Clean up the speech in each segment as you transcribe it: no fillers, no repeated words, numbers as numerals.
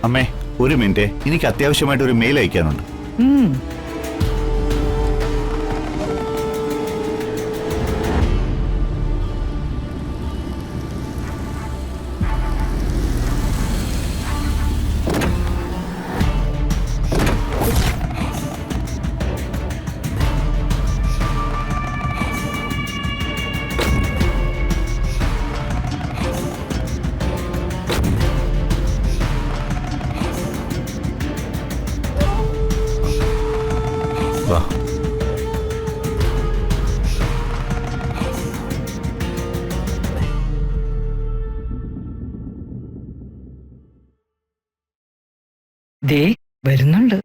അമ്മേ ഒരു മിനിറ്റ്, എനിക്ക് അത്യാവശ്യമായിട്ട് ഒരു മെയിൽ അയക്കാനുണ്ട്. വാ. ദേ വരുന്നുണ്ട്,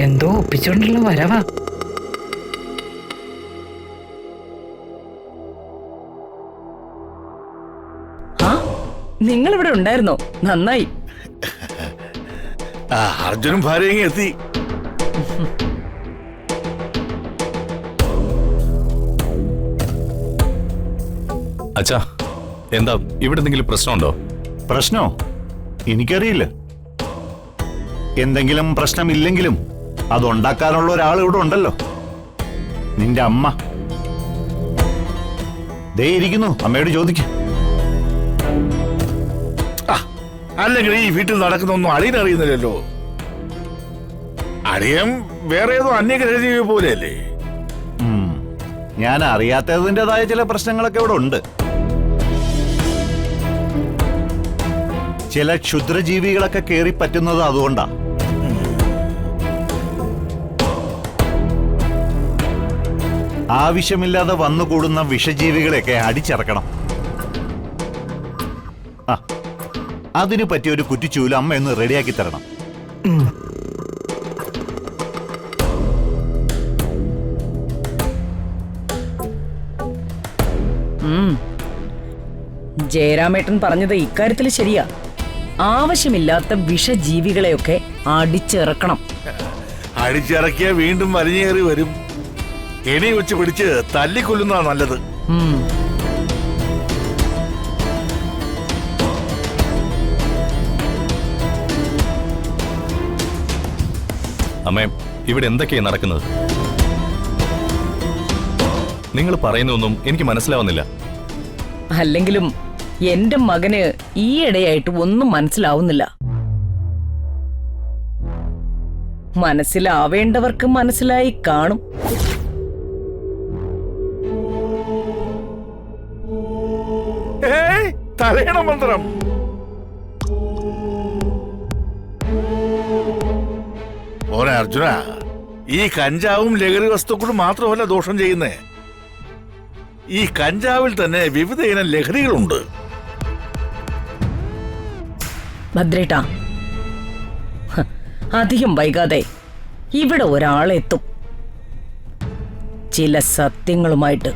എന്തോ ഒപ്പിച്ചോണ്ടുള്ള വരവാ. നിങ്ങൾ ഇവിടെ ഉണ്ടായിരുന്നോ? നന്നായി. അർജുനും ഭാര്യയും എത്തി. അച്ഛാ, എന്താ ഇവിടെ എന്തെങ്കിലും പ്രശ്നമുണ്ടോ? പ്രശ്നോ? എനിക്കറിയില്ല. എന്തെങ്കിലും പ്രശ്നമില്ലെങ്കിലും അതുണ്ടാക്കാനുള്ള ഒരാൾ ഇവിടെ ഉണ്ടല്ലോ, നിന്റെ അമ്മ. ദേ ഇരിക്കുന്നു, അമ്മയോട് ചോദിക്കും. അല്ലെങ്കിൽ ഈ വീട്ടിൽ നടക്കുന്നൊന്നും അളിയനറിയുന്നില്ലല്ലോ. അളിയൻ വേറെ ഏതോ അന്യഗ്രഹജീവി പോലെയല്ലേ. ഞാൻ അറിയാത്തതിൻ്റെതായ ചില പ്രശ്നങ്ങളൊക്കെ ഇവിടെ ഉണ്ട്. ചില ക്ഷുദ്രജീവികളൊക്കെ കേറി പറ്റുന്നത് അതുകൊണ്ടാ. ആവശ്യമില്ലാതെ വന്നുകൂടുന്ന വിഷജീവികളെയൊക്കെ അടിച്ചിറക്കണം. അതിനു പറ്റിയ ഒരു കുറ്റിച്ചൂല് അമ്മ ഒന്ന് റെഡിയാക്കി തരണം. ജയരാമേട്ടൻ പറഞ്ഞത് ഇക്കാര്യത്തിൽ ശരിയാ. ആവശ്യമില്ലാത്ത വിഷജീവികളെയൊക്കെ അടിച്ചിറക്കണം. അടിച്ചിറക്കിയ വീണ്ടും വലിഞ്ഞേറി വരും. കെണി വെച്ച് പിടിച്ച് തല്ലിക്കൊല്ലുന്നതാ നല്ലത്. അമ്മേ, ഇവിടെ എന്തൊക്കെയാ നടക്കുന്നത്? നിങ്ങൾ പറയുന്നൊന്നും എനിക്ക് മനസ്സിലാവുന്നില്ല. അല്ലെങ്കിലും എന്റെ മകന് ഈയിടെയായിട്ട് ഒന്നും മനസ്സിലാവുന്നില്ല. മനസ്സിലാവേണ്ടവർക്ക് മനസ്സിലായി കാണും. തലയണ മന്ത്രം. ഓനെ അർജുന, ഈ കഞ്ചാവും ലഹരി വസ്തുക്കളും മാത്രമല്ല ദോഷം ചെയ്യുന്നേ. ഈ കഞ്ചാവിൽ തന്നെ വിവിധ ഇനം ലഹരികളുണ്ട്. ഭദ്രേട്ടാ, അധികം വൈകാതെ ഇവിടെ ഒരാളെത്തും ചില സത്യങ്ങളുമായിട്ട്.